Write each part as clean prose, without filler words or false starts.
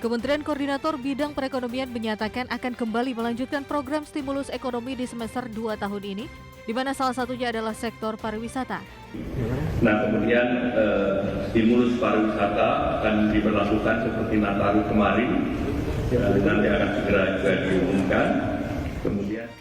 Kementerian Koordinator Bidang Perekonomian menyatakan akan kembali melanjutkan program stimulus ekonomi di semester 2 tahun ini, di mana salah satunya adalah sektor pariwisata. Nah, kemudian stimulus pariwisata akan diberlakukan seperti Nataru kemarin, nanti akan segera juga diumumkan. Kemudian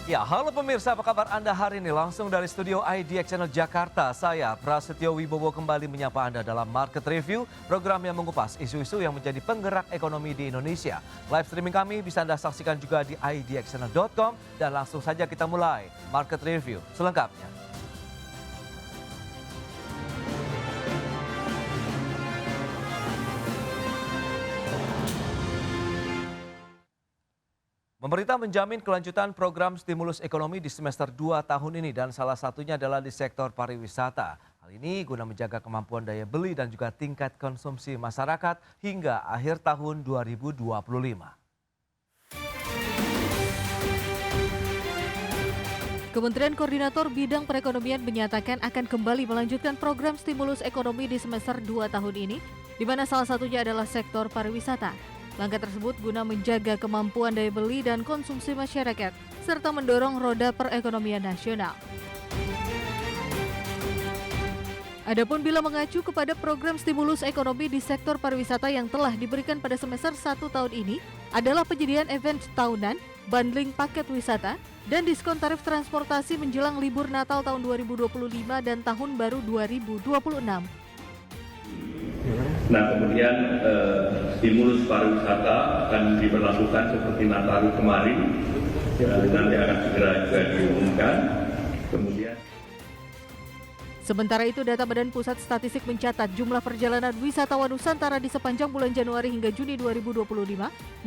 Ya, halo pemirsa, apa kabar Anda hari ini? Langsung dari studio IDX Channel Jakarta, saya Prasetyo Wibowo kembali menyapa Anda dalam Market Review, program yang mengupas isu-isu yang menjadi penggerak ekonomi di Indonesia. Live streaming kami bisa Anda saksikan juga di idxchannel.com dan langsung saja kita mulai Market Review selengkapnya. Pemerintah menjamin kelanjutan program stimulus ekonomi di semester 2 tahun ini dan salah satunya adalah di sektor pariwisata. Hal ini guna menjaga kemampuan daya beli dan juga tingkat konsumsi masyarakat hingga akhir tahun 2025. Kementerian Koordinator Bidang Perekonomian menyatakan akan kembali melanjutkan program stimulus ekonomi di semester 2 tahun ini, di mana salah satunya adalah sektor pariwisata. Langkah tersebut guna menjaga kemampuan daya beli dan konsumsi masyarakat, serta mendorong roda perekonomian nasional. Adapun bila mengacu kepada program stimulus ekonomi di sektor pariwisata yang telah diberikan pada semester 1 tahun ini, adalah penyediaan event tahunan, bundling paket wisata, dan diskon tarif transportasi menjelang libur Natal tahun 2025 dan Tahun Baru 2026. Nah, kemudian stimulus pariwisata akan diberlakukan seperti Nataru kemarin, nanti akan segera juga diumumkan. Kemudian Sementara itu, data Badan Pusat Statistik mencatat jumlah perjalanan wisatawan Nusantara di sepanjang bulan Januari hingga Juni 2025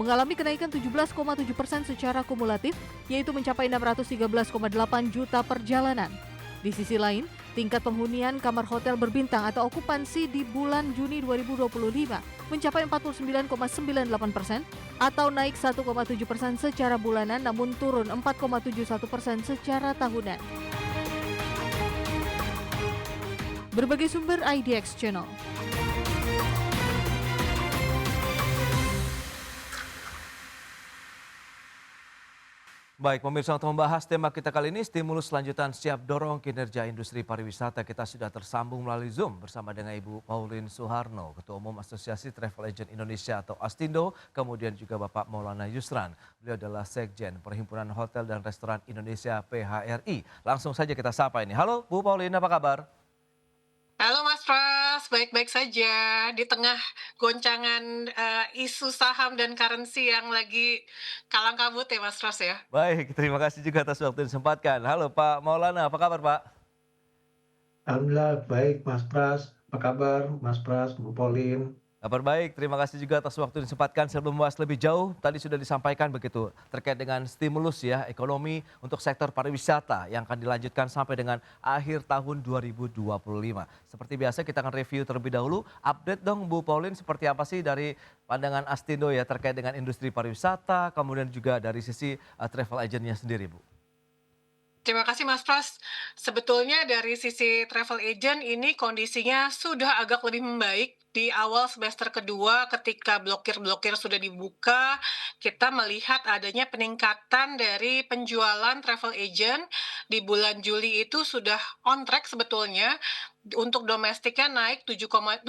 mengalami kenaikan 17,7% secara kumulatif, yaitu mencapai 613,8 juta perjalanan. Di sisi lain, tingkat penghunian kamar hotel berbintang atau okupansi di bulan Juni 2025 mencapai 49,98% atau naik 1,7% secara bulanan namun turun 4,71% secara tahunan. Berbagai sumber IDX Channel. Baik, pemirsa, untuk membahas tema kita kali ini, stimulus lanjutan siap dorong kinerja industri pariwisata, kita sudah tersambung melalui Zoom bersama dengan Ibu Pauline Suharno, Ketua Umum Asosiasi Travel Agent Indonesia atau Astindo, kemudian juga Bapak Maulana Yusran. Beliau adalah Sekjen Perhimpunan Hotel dan Restoran Indonesia PHRI. Langsung saja kita sapa ini. Halo Bu Pauline, apa kabar? Halo Mas Pras, baik-baik saja. Di tengah goncangan isu saham dan currency yang lagi kalang kabut ya Mas Pras ya. Baik, terima kasih juga atas waktu yang disempatkan. Halo Pak Maulana, apa kabar Pak? Alhamdulillah baik Mas Pras, apa kabar Mas Pras, Bu Pauline? Kabar baik, terima kasih juga atas waktu yang disempatkan. Sebelum membahas lebih jauh, tadi sudah disampaikan begitu terkait dengan stimulus ya ekonomi untuk sektor pariwisata yang akan dilanjutkan sampai dengan akhir tahun 2025. Seperti biasa kita akan review terlebih dahulu. Update dong Bu Pauline, seperti apa sih dari pandangan Astindo ya terkait dengan industri pariwisata, kemudian juga dari sisi travel agentnya sendiri Bu. Terima kasih Mas Pras. Sebetulnya dari sisi travel agent ini kondisinya sudah agak lebih membaik. Di awal semester kedua ketika blokir-blokir sudah dibuka, kita melihat adanya peningkatan dari penjualan travel agent. Di bulan Juli itu sudah on track sebetulnya. Untuk domestiknya naik 77,77%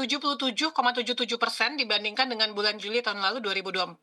dibandingkan dengan bulan Juli tahun lalu 2024.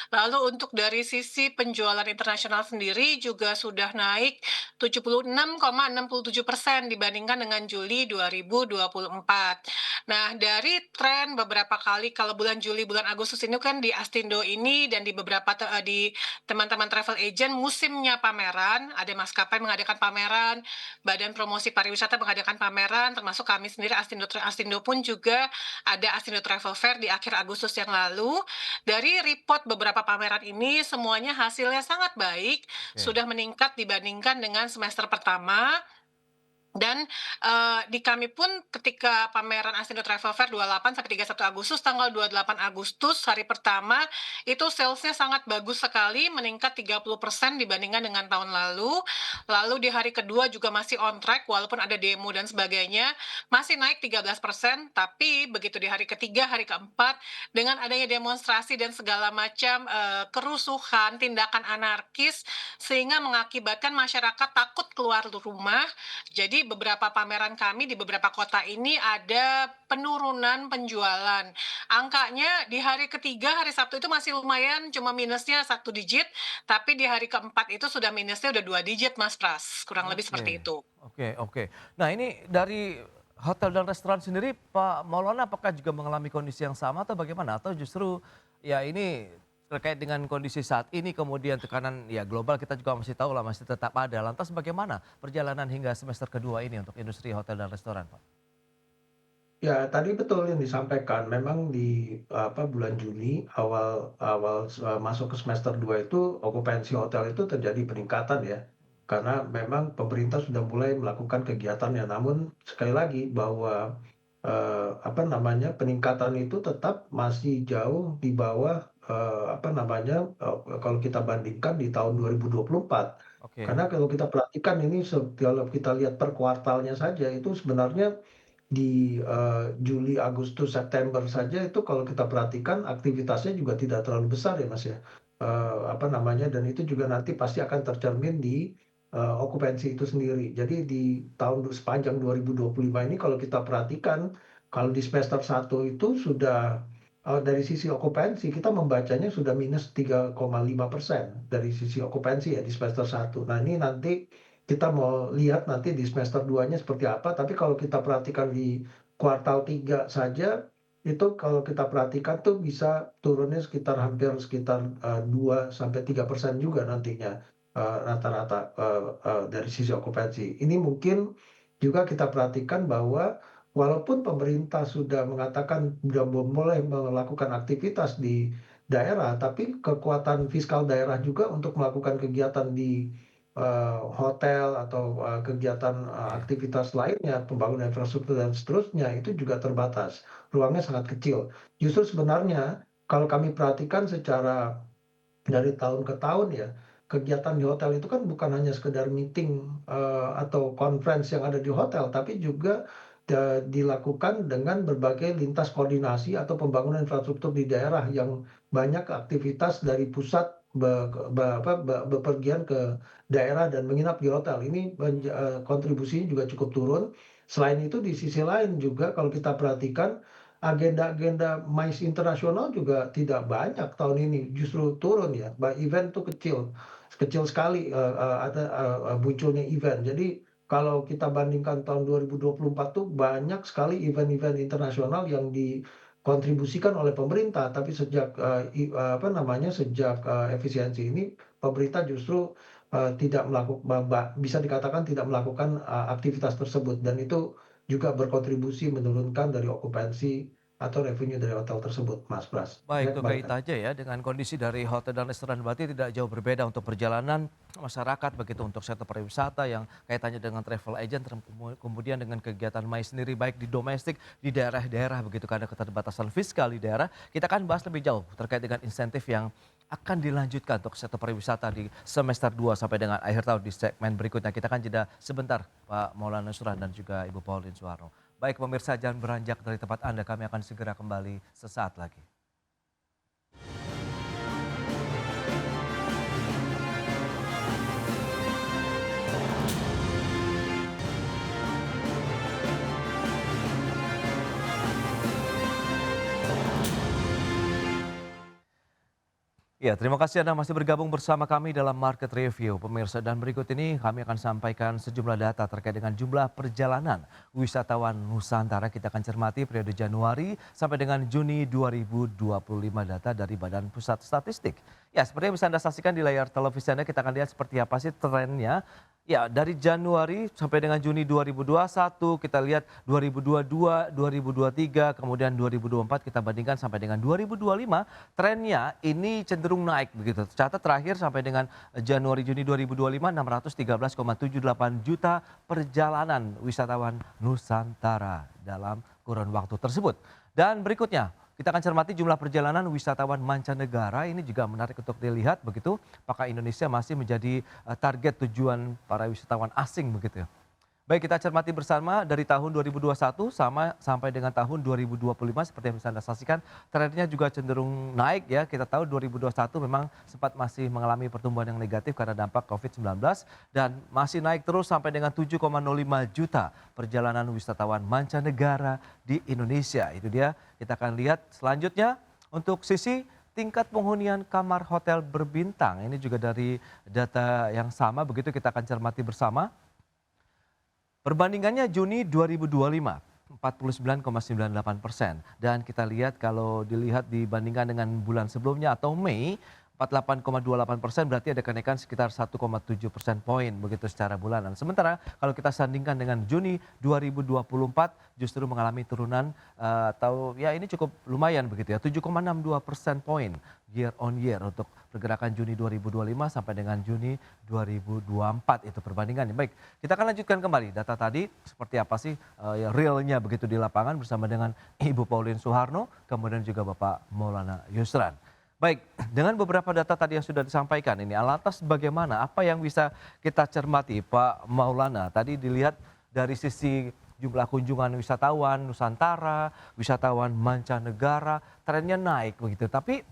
Lalu untuk dari sisi penjualan internasional sendiri juga sudah naik 76,67% dibandingkan dengan Juli 2024. Nah, dari tren beberapa kali kalau bulan Juli, bulan Agustus ini kan di Astindo ini dan di beberapa di teman-teman travel agent musimnya pameran, ada maskapai mengadakan pameran, Badan Promosi Pariwisata mengadakan pameran, termasuk kami sendiri Astindo pun juga ada Astindo Travel Fair di akhir Agustus yang lalu. Dari report beberapa pameran ini semuanya hasilnya sangat baik, sudah meningkat dibandingkan dengan semester pertama. Dan, di kami pun ketika pameran Astindo Travel Fair 28 sampai 31 Agustus, tanggal 28 Agustus hari pertama, itu sales-nya sangat bagus sekali, meningkat 30% dibandingkan dengan tahun lalu. Lalu di hari kedua juga masih on track walaupun ada demo dan sebagainya, masih naik 13%, tapi begitu di hari ketiga, hari keempat, dengan adanya demonstrasi dan segala macam, kerusuhan, tindakan anarkis, sehingga mengakibatkan masyarakat takut keluar rumah, jadi beberapa pameran kami di beberapa kota ini ada penurunan penjualan. Angkanya di hari ketiga, hari Sabtu itu masih lumayan, cuma minusnya 1 digit, tapi di hari keempat itu sudah minusnya udah 2 digit, Mas Pras, kurang lebih seperti Oke, itu. oke. Nah ini dari hotel dan restoran sendiri Pak Maulana apakah juga mengalami kondisi yang sama atau bagaimana? Atau justru ya ini terkait dengan kondisi saat ini kemudian tekanan ya global kita juga masih tahu lah masih tetap ada. Lantas bagaimana perjalanan hingga semester kedua ini untuk industri hotel dan restoran Pak? Ya, tadi betul yang disampaikan. Memang di bulan Juni awal awal masuk ke semester 2 itu okupansi hotel itu terjadi peningkatan ya. Karena memang pemerintah sudah mulai melakukan kegiatannya. Namun sekali lagi bahwa peningkatan itu tetap masih jauh di bawah kalau kita bandingkan di tahun 2024. Oke, Karena kalau kita perhatikan ini kalau kita lihat per kuartalnya saja itu sebenarnya di, Juli, Agustus, September saja itu kalau kita perhatikan aktivitasnya juga tidak terlalu besar ya, Mas, ya. Dan itu juga nanti pasti akan tercermin di, okupansi itu sendiri. Jadi di sepanjang 2025 ini kalau kita perhatikan, kalau di semester 1 itu sudah, dari sisi okupansi kita membacanya sudah minus 3,5% dari sisi okupansi ya di semester 1. Nah ini nanti kita mau lihat nanti di semester 2-nya seperti apa, tapi kalau kita perhatikan di kuartal 3 saja, itu kalau kita perhatikan tuh bisa turunnya hampir sekitar, 2 sampai 3% juga nantinya, rata-rata, dari sisi okupansi. Ini mungkin juga kita perhatikan bahwa walaupun pemerintah sudah mengatakan sudah mulai melakukan aktivitas di daerah, tapi kekuatan fiskal daerah juga untuk melakukan kegiatan di hotel atau, kegiatan, oke. aktivitas lainnya, pembangunan infrastruktur dan seterusnya, itu juga terbatas, ruangnya sangat kecil. Justru sebenarnya kalau kami perhatikan secara dari tahun ke tahun ya, kegiatan di hotel itu kan bukan hanya sekedar meeting, atau conference yang ada di hotel, tapi juga dilakukan dengan berbagai lintas koordinasi atau pembangunan infrastruktur di daerah yang banyak aktivitas dari pusat bepergian ke daerah dan menginap di hotel. Ini kontribusinya juga cukup turun. Selain itu di sisi lain juga kalau kita perhatikan agenda-agenda MICE internasional juga tidak banyak tahun ini, justru turun ya. Event tuh kecil, kecil sekali, ada, munculnya event. Jadi kalau kita bandingkan tahun 2024 tuh banyak sekali event-event internasional yang dikontribusikan oleh pemerintah, tapi sejak, sejak, efisiensi ini pemerintah justru, tidak bisa dikatakan tidak melakukan, aktivitas tersebut dan itu juga berkontribusi menurunkan dari okupansi atau revenue dari hotel tersebut, Mas Pras. Baik, Ya itu kembali. kait aja ya dengan kondisi dari hotel dan restoran berarti tidak jauh berbeda untuk perjalanan masyarakat begitu untuk sektor pariwisata yang kaitannya dengan travel agent kemudian dengan kegiatan MICE sendiri baik di domestik di daerah-daerah begitu karena keterbatasan fiskal di daerah. Kita akan bahas lebih jauh terkait dengan insentif yang akan dilanjutkan untuk sektor pariwisata di semester 2 sampai dengan akhir tahun di segmen berikutnya. Kita akan jeda sebentar Pak Maulana Nusran dan juga Ibu Pauline Suwarno. Baik pemirsa jangan beranjak dari tempat Anda, kami akan segera kembali sesaat lagi. Ya, terima kasih Anda masih bergabung bersama kami dalam Market Review. Pemirsa, dan berikut ini kami akan sampaikan sejumlah data terkait dengan jumlah perjalanan wisatawan Nusantara. Kita akan cermati periode Januari sampai dengan Juni 2025 data dari Badan Pusat Statistik. Ya, seperti yang bisa Anda saksikan di layar televisi Anda, kita akan lihat seperti apa sih trennya. Ya, dari Januari sampai dengan Juni 2021, kita lihat 2022, 2023, kemudian 2024 kita bandingkan sampai dengan 2025, trennya ini cenderung naik begitu. Tercatat terakhir sampai dengan Januari Juni 2025 613,78 juta perjalanan wisatawan Nusantara dalam kurun waktu tersebut. Dan berikutnya kita akan cermati jumlah perjalanan wisatawan mancanegara, ini juga menarik untuk dilihat begitu. Apakah Indonesia masih menjadi target tujuan para wisatawan asing begitu ya. Baik, kita cermati bersama dari tahun 2021 sampai dengan tahun 2025 seperti yang bisa Anda saksikan. Trennya juga cenderung naik ya. Kita tahu 2021 memang sempat masih mengalami pertumbuhan yang negatif karena dampak COVID-19 dan masih naik terus sampai dengan 7,05 juta perjalanan wisatawan mancanegara di Indonesia. Itu dia, kita akan lihat selanjutnya untuk sisi tingkat penghunian kamar hotel berbintang. Ini juga dari data yang sama begitu kita akan cermati bersama. Perbandingannya Juni 2025, 49,98%. Dan kita lihat kalau dilihat dibandingkan dengan bulan sebelumnya atau Mei, 48,28%, berarti ada kenaikan sekitar 1,7% poin begitu secara bulanan. Sementara kalau kita sandingkan dengan Juni 2024 justru mengalami turunan atau ya ini cukup lumayan begitu ya, 7,62% poin year on year untuk pergerakan Juni 2025 sampai dengan Juni 2024 itu perbandingannya. Baik, kita akan lanjutkan kembali data tadi seperti apa sih ya, realnya begitu di lapangan bersama dengan Ibu Pauline Suharno, kemudian juga Bapak Maulana Yusran. Baik, dengan beberapa data tadi yang sudah disampaikan ini, lantas bagaimana, apa yang bisa kita cermati Pak Maulana? Tadi dilihat dari sisi jumlah kunjungan wisatawan Nusantara, wisatawan mancanegara, trennya naik begitu. Tapi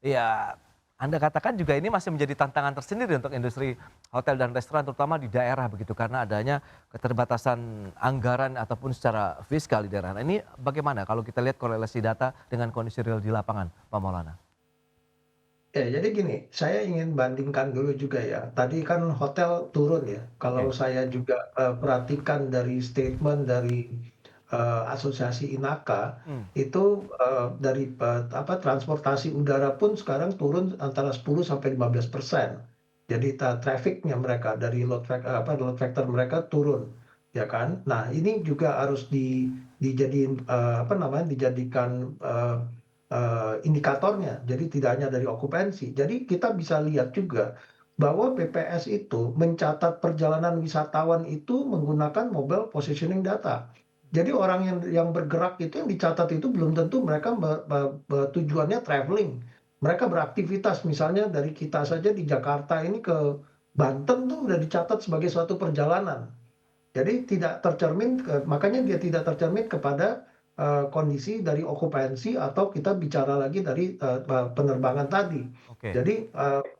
ya Anda katakan juga ini masih menjadi tantangan tersendiri untuk industri hotel dan restoran terutama di daerah begitu karena adanya keterbatasan anggaran ataupun secara fiskal di daerah. Nah, ini bagaimana kalau kita lihat korelasi data dengan kondisi real di lapangan, Pak Maulana? Ya, jadi gini, saya ingin bandingkan dulu juga ya. Tadi kan hotel turun ya. Kalau Oke. saya juga perhatikan dari statement dari Asosiasi Inaka, Hmm, itu dari transportasi udara pun sekarang turun antara 10 sampai 15%. Jadi trafficnya mereka dari load factor mereka turun, ya kan? Nah, ini juga harus dijadiin dijadikan indikatornya. Jadi tidak hanya dari okupansi. Jadi kita bisa lihat juga bahwa BPS itu mencatat perjalanan wisatawan itu menggunakan mobile positioning data. Jadi orang yang bergerak itu yang dicatat itu belum tentu mereka tujuannya traveling. Mereka beraktivitas misalnya dari kita saja di Jakarta ini ke Banten tuh udah dicatat sebagai suatu perjalanan. Jadi tidak tercermin, makanya dia tidak tercermin kepada kondisi dari okupansi atau kita bicara lagi dari penerbangan tadi. oke. Jadi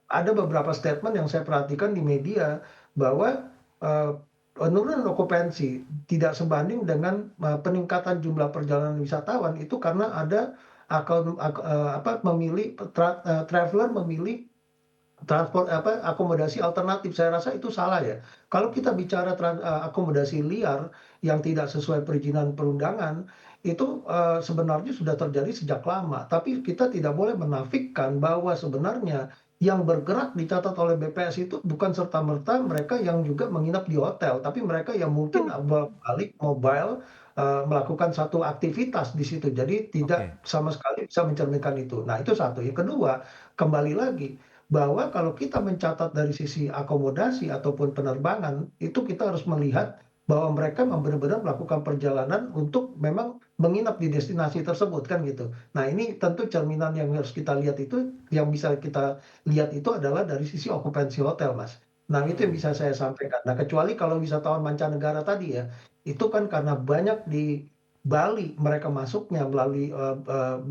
ada beberapa statement yang saya perhatikan di media bahwa penurunan okupansi tidak sebanding dengan peningkatan jumlah perjalanan wisatawan itu karena ada traveler memilih akomodasi alternatif. Saya rasa itu salah ya. Kalau kita bicara akomodasi liar yang tidak sesuai perizinan perundangan, itu sebenarnya sudah terjadi sejak lama. Tapi kita tidak boleh menafikan bahwa sebenarnya yang bergerak dicatat oleh BPS itu bukan serta-merta mereka yang juga menginap di hotel, tapi mereka yang mungkin balik mobile melakukan satu aktivitas di situ. Jadi Oke. tidak sama sekali bisa mencerminkan itu. Nah, itu satu. Yang kedua, kembali lagi bahwa kalau kita mencatat dari sisi akomodasi ataupun penerbangan, itu kita harus melihat bahwa mereka benar-benar melakukan perjalanan untuk memang menginap di destinasi tersebut kan gitu. Nah, ini tentu cerminan yang harus kita lihat itu, yang bisa kita lihat itu adalah dari sisi okupansi hotel, Mas. Nah, itu yang Hmm, bisa saya sampaikan. Nah, kecuali kalau wisatawan mancanegara tadi ya, itu kan karena banyak di Bali mereka masuknya melalui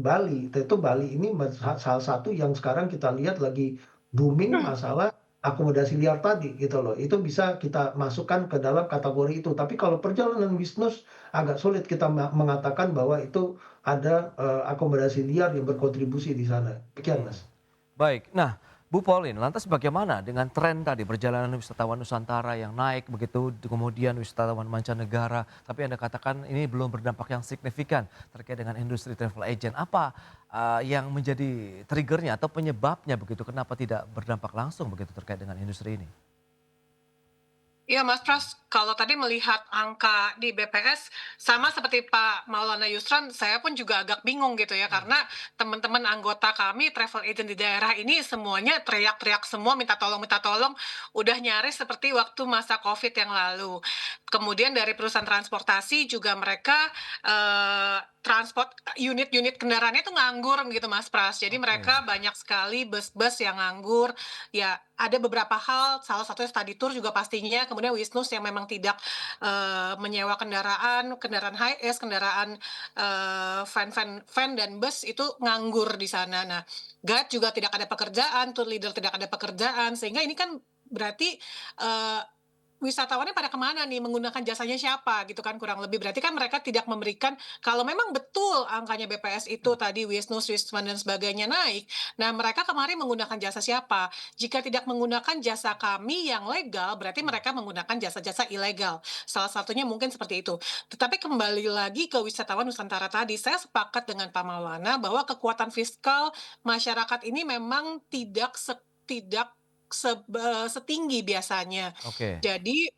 Bali. Itu Bali ini salah satu yang sekarang kita lihat lagi booming masalah akomodasi liar tadi gitu loh. Itu bisa kita masukkan ke dalam kategori itu. Tapi kalau perjalanan bisnis agak sulit kita mengatakan bahwa itu ada akomodasi liar yang berkontribusi di sana. Demikian, hmm. Mas. Baik. Nah, Bu Pauline, lantas bagaimana dengan tren tadi perjalanan wisatawan Nusantara yang naik begitu, kemudian wisatawan mancanegara, tapi Anda katakan ini belum berdampak yang signifikan terkait dengan industri travel agent. Apa yang menjadi triggernya atau penyebabnya begitu, kenapa tidak berdampak langsung begitu terkait dengan industri ini? Iya Mas Pras, kalau tadi melihat angka di BPS sama seperti Pak Maulana Yusran, saya pun juga agak bingung gitu ya, karena teman-teman anggota kami travel agent di daerah ini semuanya teriak-teriak semua minta tolong, udah nyaris seperti waktu masa COVID yang lalu. Kemudian dari perusahaan transportasi juga mereka transport unit-unit kendaraannya itu nganggur gitu Mas Pras. Jadi Oke, mereka banyak sekali bus-bus yang nganggur. Ya, ada beberapa hal, salah satunya study tour juga pastinya, kemudian Wisnus yang memang tidak, menyewa kendaraan high-es, kendaraan, van dan bus itu nganggur di sana. Nah, guide juga tidak ada pekerjaan, tour leader tidak ada pekerjaan, sehingga ini kan berarti, eee, wisatawannya pada kemana nih, menggunakan jasanya siapa gitu kan, kurang lebih. Berarti kan mereka tidak memberikan kalau memang betul angkanya BPS itu tadi Wisnu, Swissman, dan sebagainya naik, nah mereka kemarin menggunakan jasa siapa? Jika tidak menggunakan jasa kami yang legal, berarti mereka menggunakan jasa-jasa ilegal. Salah satunya mungkin seperti itu. Tetapi kembali lagi ke wisatawan Nusantara tadi, saya sepakat dengan Pak Maulana bahwa kekuatan fiskal masyarakat ini memang tidak setinggi biasanya. oke. Jadi,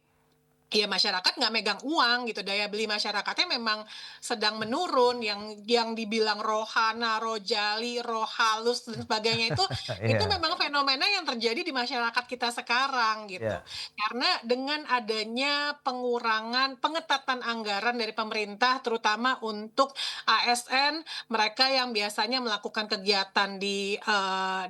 ya masyarakat nggak megang uang gitu, daya beli masyarakatnya memang sedang menurun, yang dibilang rohana, rojali, roh halus dan sebagainya itu Iya, memang fenomena yang terjadi di masyarakat kita sekarang gitu. iya, Karena dengan adanya pengetatan anggaran dari pemerintah terutama untuk ASN, mereka yang biasanya melakukan kegiatan di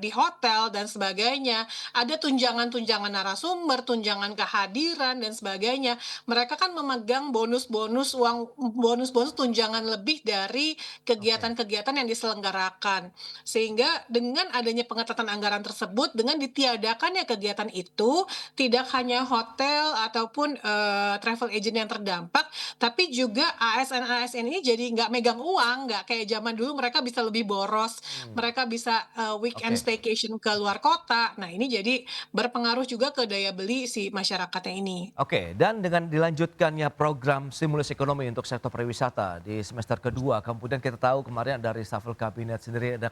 hotel dan sebagainya, ada tunjangan-tunjangan narasumber, tunjangan kehadiran dan sebagainya. Mereka kan memegang bonus-bonus tunjangan lebih dari oke. kegiatan-kegiatan yang diselenggarakan. Sehingga dengan adanya pengetatan anggaran tersebut, dengan ditiadakannya kegiatan itu, tidak hanya hotel ataupun, travel agent yang terdampak, tapi juga ASN-ASN ini jadi nggak megang uang, nggak kayak zaman dulu mereka bisa lebih boros, Hmm, mereka bisa, weekend oke. staycation ke luar kota. Nah, ini jadi berpengaruh juga ke daya beli si masyarakatnya ini. Oke, dan dengan dilanjutkannya program stimulus ekonomi untuk sektor pariwisata di semester kedua, kemudian kita tahu kemarin ada reshuffle kabinet sendiri, ada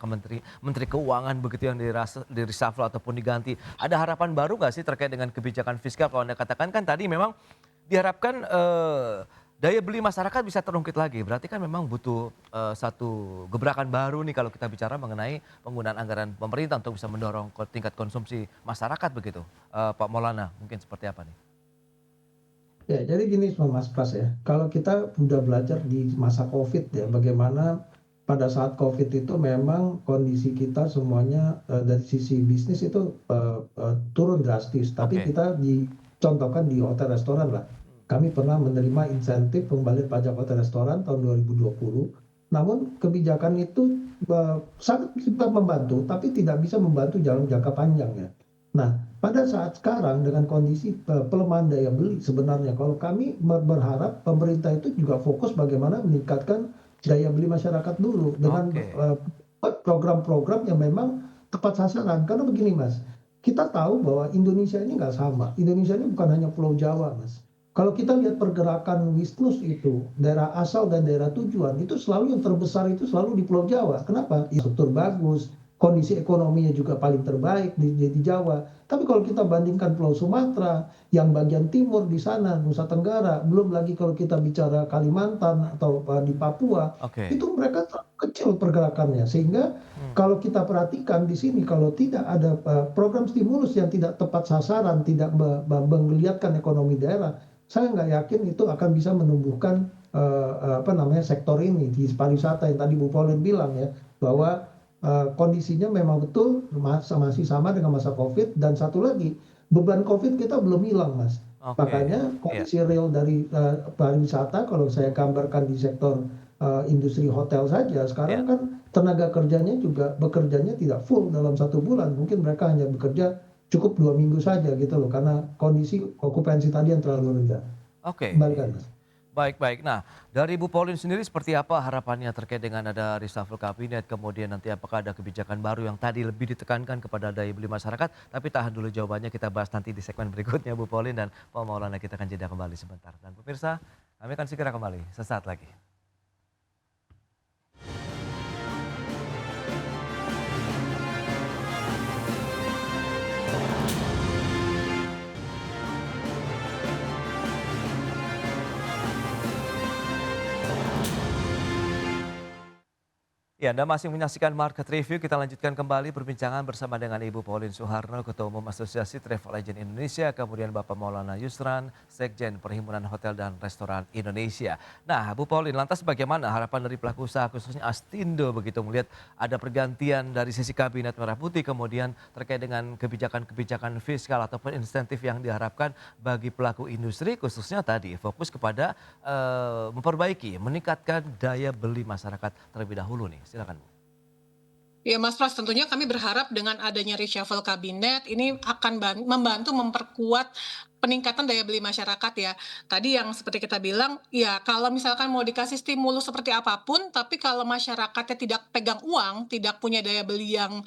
Menteri Keuangan begitu yang di reshuffle ataupun diganti. Ada harapan baru nggak sih terkait dengan kebijakan fiskal? Kalau Anda katakan kan tadi memang diharapkan daya beli masyarakat bisa terungkit lagi. Berarti kan memang butuh satu gebrakan baru nih kalau kita bicara mengenai penggunaan anggaran pemerintah untuk bisa mendorong tingkat konsumsi masyarakat begitu. Pak Maulana, mungkin seperti apa nih? Ya, jadi gini Mas Pras ya, kalau kita udah belajar di masa COVID ya, bagaimana pada saat COVID itu memang kondisi kita semuanya dari sisi bisnis itu turun drastis. Tapi Oke. kita dicontohkan di hotel restoran lah. Kami pernah menerima insentif pembalian pajak hotel restoran tahun 2020. Namun kebijakan itu sangat bisa membantu, tapi tidak bisa membantu dalam jangka panjang ya. Nah, pada saat sekarang dengan kondisi pelemahan daya beli sebenarnya kalau kami berharap pemerintah itu juga fokus bagaimana meningkatkan daya beli masyarakat dulu dengan Oke, program-program yang memang tepat sasaran. Karena begini Mas, kita tahu bahwa Indonesia ini nggak sama. Indonesia ini bukan hanya Pulau Jawa Mas. Kalau kita lihat pergerakan Wisnus itu, daerah asal dan daerah tujuan, itu selalu yang terbesar itu selalu di Pulau Jawa. Kenapa? Infrastruktur bagus, kondisi ekonominya juga paling terbaik di Jawa. Tapi kalau kita bandingkan Pulau Sumatera, yang bagian timur di sana, Nusa Tenggara, belum lagi kalau kita bicara Kalimantan atau di Papua, oke. itu mereka kecil pergerakannya. Sehingga Hmm, kalau kita perhatikan di sini, kalau tidak ada program stimulus yang tidak tepat sasaran, tidak menggeliatkan ekonomi daerah, saya nggak yakin itu akan bisa menumbuhkan apa namanya sektor ini di pariwisata yang tadi Bu Pauline bilang ya, bahwa kondisinya memang betul masih sama dengan masa COVID dan satu lagi, beban COVID kita belum hilang, Mas. oke. Makanya Iya, kondisi real dari pariwisata kalau saya gambarkan di sektor industri hotel saja, iya. sekarang kan tenaga kerjanya juga bekerjanya tidak full dalam 1 bulan. Mungkin mereka hanya bekerja cukup 2 minggu saja gitu loh, karena kondisi okupansi tadi yang terlalu rendah. Oke. Kembalikan, Mas. Baik, baik. Nah, dari Bu Pauline sendiri seperti apa harapannya terkait dengan ada reshuffle kabinet, kemudian nanti apakah ada kebijakan baru yang tadi lebih ditekankan kepada daya beli masyarakat? Tapi tahan dulu jawabannya, kita bahas nanti di segmen berikutnya Bu Pauline dan Pak Maulana, kita akan jeda kembali sebentar. Dan pemirsa, kami akan segera kembali sesaat lagi. Ya, Anda masih menyaksikan Market Review. Kita lanjutkan kembali perbincangan bersama dengan Ibu Pauline Suharno, Ketua Umum Asosiasi Travel Agent Indonesia, kemudian Bapak Maulana Yusran, Sekjen Perhimpunan Hotel dan Restoran Indonesia. Nah, Bu Pauline, lantas bagaimana harapan dari pelaku usaha khususnya Astindo begitu melihat ada pergantian dari sisi Kabinet Merah Putih, kemudian terkait dengan kebijakan-kebijakan fiskal ataupun insentif yang diharapkan bagi pelaku industri, khususnya tadi fokus kepada memperbaiki, meningkatkan daya beli masyarakat terlebih dahulu nih. Silakan Bu. Ya Mas Pras, tentunya kami berharap dengan adanya reshuffle kabinet ini akan membantu memperkuat peningkatan daya beli masyarakat ya. Tadi yang seperti kita bilang, ya kalau misalkan mau dikasih stimulus seperti apapun, tapi kalau masyarakatnya tidak pegang uang, tidak punya daya beli yang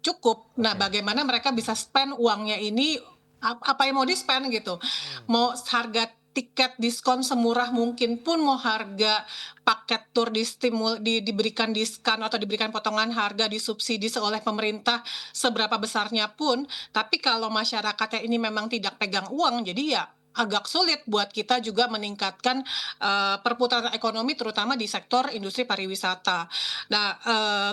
cukup, nah Oke. bagaimana mereka bisa spend uangnya ini, apa yang mau di-spend gitu. Mau harga tiket diskon semurah mungkin pun, mau harga paket tur diberikan diskon atau diberikan potongan harga, disubsidi oleh pemerintah seberapa besarnya pun, tapi kalau masyarakatnya ini memang tidak pegang uang, jadi ya agak sulit buat kita juga meningkatkan perputaran ekonomi terutama di sektor industri pariwisata. Nah,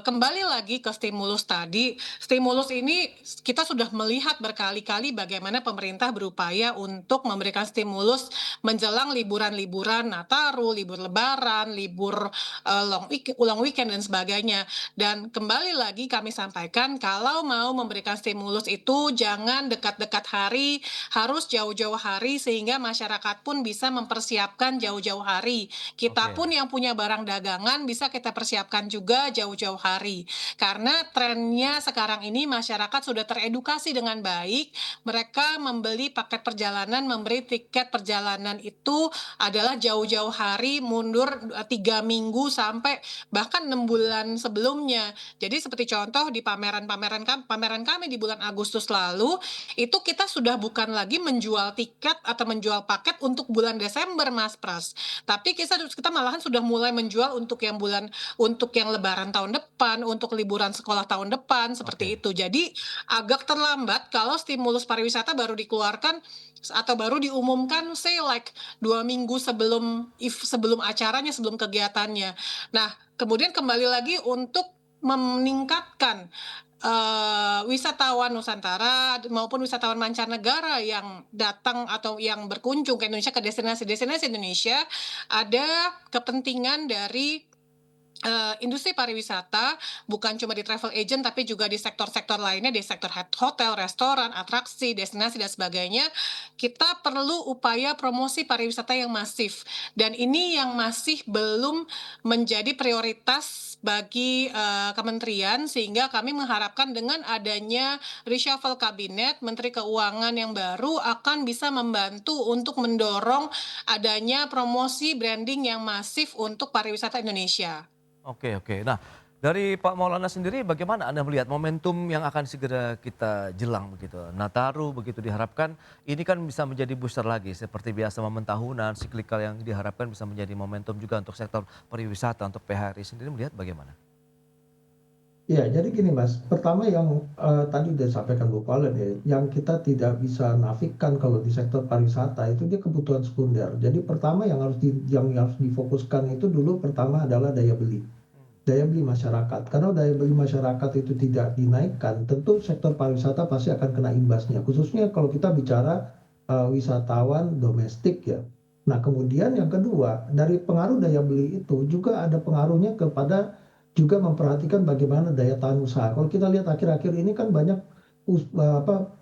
kembali lagi ke stimulus tadi, stimulus ini kita sudah melihat berkali-kali bagaimana pemerintah berupaya untuk memberikan stimulus menjelang liburan-liburan Nataru, libur Lebaran, libur long weekend dan sebagainya. Dan kembali lagi kami sampaikan kalau mau memberikan stimulus itu jangan dekat-dekat hari, harus jauh-jauh hari sehingga masyarakat pun bisa mempersiapkan jauh-jauh hari. Kita Oke. pun yang punya barang dagangan bisa kita persiapkan juga jauh-jauh hari. Karena trennya sekarang ini masyarakat sudah teredukasi dengan baik, mereka membeli paket perjalanan, memberi tiket perjalanan itu adalah jauh-jauh hari, mundur 3 minggu sampai bahkan 6 bulan sebelumnya. Jadi seperti contoh di pameran kami di bulan Agustus lalu, itu kita sudah bukan lagi menjual tiket atau menjual paket untuk bulan Desember, Mas Pras. Tapi kita malahan sudah mulai menjual untuk yang Lebaran tahun depan, untuk liburan sekolah tahun depan, Oke. seperti itu. Jadi agak terlambat kalau stimulus pariwisata baru dikeluarkan atau baru diumumkan say like 2 minggu sebelum acaranya, sebelum kegiatannya. Nah, kemudian kembali lagi untuk meningkatkan wisatawan Nusantara maupun wisatawan mancanegara yang datang atau yang berkunjung ke Indonesia, ke destinasi-destinasi Indonesia, ada kepentingan dari industri pariwisata, bukan cuma di travel agent tapi juga di sektor-sektor lainnya, di sektor hotel, restoran, atraksi, destinasi dan sebagainya. Kita perlu upaya promosi pariwisata yang masif dan ini yang masih belum menjadi prioritas bagi kementerian, sehingga kami mengharapkan dengan adanya reshuffle kabinet, Menteri Keuangan yang baru akan bisa membantu untuk mendorong adanya promosi branding yang masif untuk pariwisata Indonesia. Oke, oke. Nah, dari Pak Maulana sendiri bagaimana Anda melihat momentum yang akan segera kita jelang begitu? Nataru begitu diharapkan ini kan bisa menjadi booster lagi seperti biasa momen tahunan siklikal yang diharapkan bisa menjadi momentum juga untuk sektor pariwisata untuk PHRI sendiri melihat bagaimana? Ya, jadi gini Mas, pertama yang tadi udah disampaikan Bu Pauline ya, yang kita tidak bisa nafikan kalau di sektor pariwisata itu dia kebutuhan sekunder. Jadi pertama yang harus difokuskan itu dulu pertama adalah daya beli masyarakat. Karena daya beli masyarakat itu tidak dinaikkan, tentu sektor pariwisata pasti akan kena imbasnya. Khususnya kalau kita bicara wisatawan domestik ya. Nah, kemudian yang kedua, dari pengaruh daya beli itu juga ada pengaruhnya kepada juga memperhatikan bagaimana daya tahan usaha. Kalau kita lihat akhir-akhir ini kan banyak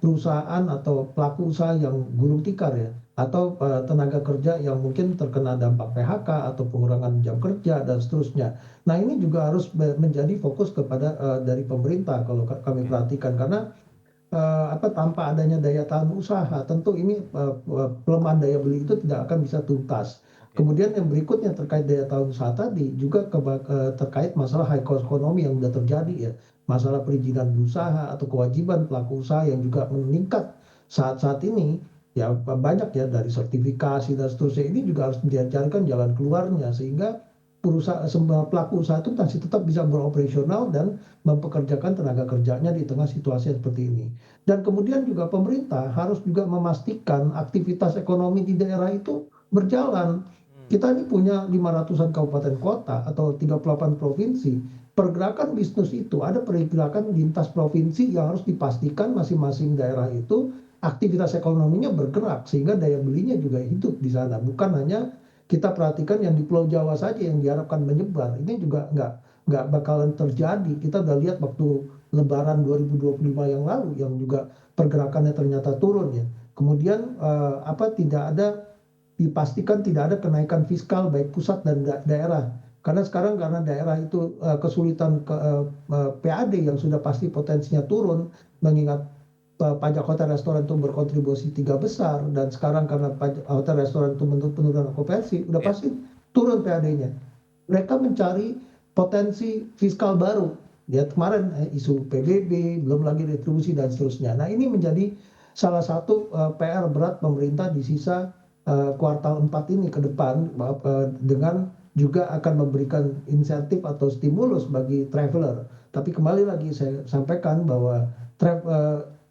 perusahaan atau pelaku usaha yang gulung tikar ya, atau tenaga kerja yang mungkin terkena dampak PHK atau pengurangan jam kerja dan seterusnya. Nah, ini juga harus menjadi fokus kepada dari pemerintah kalau kami Oke. perhatikan karena tanpa adanya daya tahan usaha tentu ini pelemahan daya beli itu tidak akan bisa tuntas. Kemudian yang berikutnya terkait daya tahan usaha tadi juga terkait masalah high cost ekonomi yang sudah terjadi ya. Masalah perizinan berusaha atau kewajiban pelaku usaha yang juga meningkat saat-saat ini, ya banyak ya dari sertifikasi dan seterusnya, ini juga harus dicarikan jalan keluarnya sehingga pelaku usaha itu masih tetap bisa beroperasional dan mempekerjakan tenaga kerjanya di tengah situasi yang seperti ini. Dan kemudian juga pemerintah harus juga memastikan aktivitas ekonomi di daerah itu berjalan. Kita ini punya 500-an kabupaten kota atau 38 provinsi. Pergerakan bisnis itu ada pergerakan lintas provinsi yang harus dipastikan masing-masing daerah itu aktivitas ekonominya bergerak sehingga daya belinya juga hidup di sana. Bukan hanya kita perhatikan yang di Pulau Jawa saja yang diharapkan menyebar. Ini juga nggak bakalan terjadi. Kita udah lihat waktu Lebaran 2025 yang lalu yang juga pergerakannya ternyata turun ya. Kemudian tidak ada dipastikan tidak ada kenaikan fiskal baik pusat dan daerah. Karena sekarang karena daerah itu kesulitan PAD yang sudah pasti potensinya turun, mengingat pajak hotel restoran itu berkontribusi 3 besar dan sekarang karena pajak hotel restoran itu bentuk penurunan okupansi, udah pasti turun PAD-nya. Mereka mencari potensi fiskal baru. Lihat kemarin isu PBB, belum lagi retribusi dan seterusnya. Nah ini menjadi salah satu PR berat pemerintah di sisa kuartal 4 ini ke depan dengan juga akan memberikan insentif atau stimulus bagi traveler. Tapi kembali lagi saya sampaikan bahwa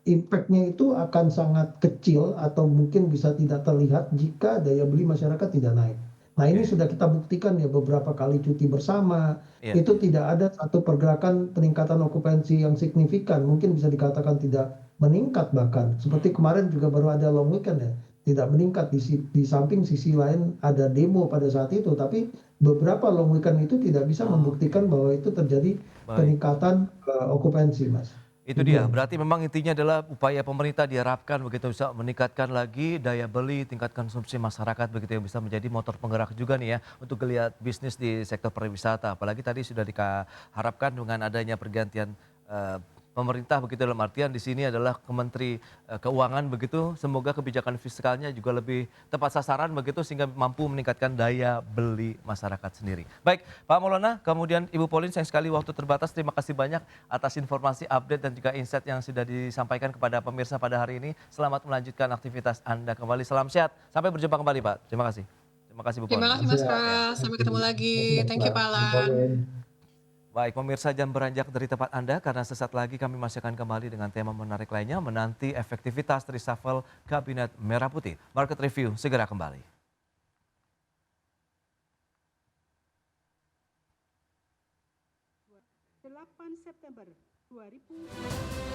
impact-nya itu akan sangat kecil atau mungkin bisa tidak terlihat jika daya beli masyarakat tidak naik. Nah ini sudah kita buktikan ya beberapa kali cuti bersama, itu tidak ada satu pergerakan peningkatan okupansi yang signifikan, mungkin bisa dikatakan tidak meningkat bahkan. Seperti kemarin juga baru ada long weekend ya, tidak meningkat di samping sisi lain ada demo pada saat itu, tapi beberapa long weekend itu tidak bisa membuktikan bahwa itu terjadi peningkatan okupansi, Mas. Itu dia, berarti memang intinya adalah upaya pemerintah diharapkan begitu bisa meningkatkan lagi daya beli, tingkat konsumsi masyarakat begitu yang bisa menjadi motor penggerak juga nih ya untuk geliat bisnis di sektor pariwisata. Apalagi tadi sudah diharapkan dengan adanya pergantian pemerintah begitu dalam artian di sini adalah Kementeri Keuangan begitu. Semoga kebijakan fiskalnya juga lebih tepat sasaran begitu sehingga mampu meningkatkan daya beli masyarakat sendiri. Baik, Pak Maulana, kemudian Ibu Pauline, sayang sekali waktu terbatas. Terima kasih banyak atas informasi, update dan juga insight yang sudah disampaikan kepada pemirsa pada hari ini. Selamat melanjutkan aktivitas Anda kembali. Salam sehat. Sampai berjumpa kembali, Pak. Terima kasih. Terima kasih Bu Terima Pauline. kasih Mas Pras, sampai ketemu lagi. Thank you Pak Alan. Baik, pemirsa jangan beranjak dari tempat Anda karena sesaat lagi kami masih akan kembali dengan tema menarik lainnya menanti efektivitas reshuffle Kabinet Merah Putih. Market Review segera kembali. 8 September 2000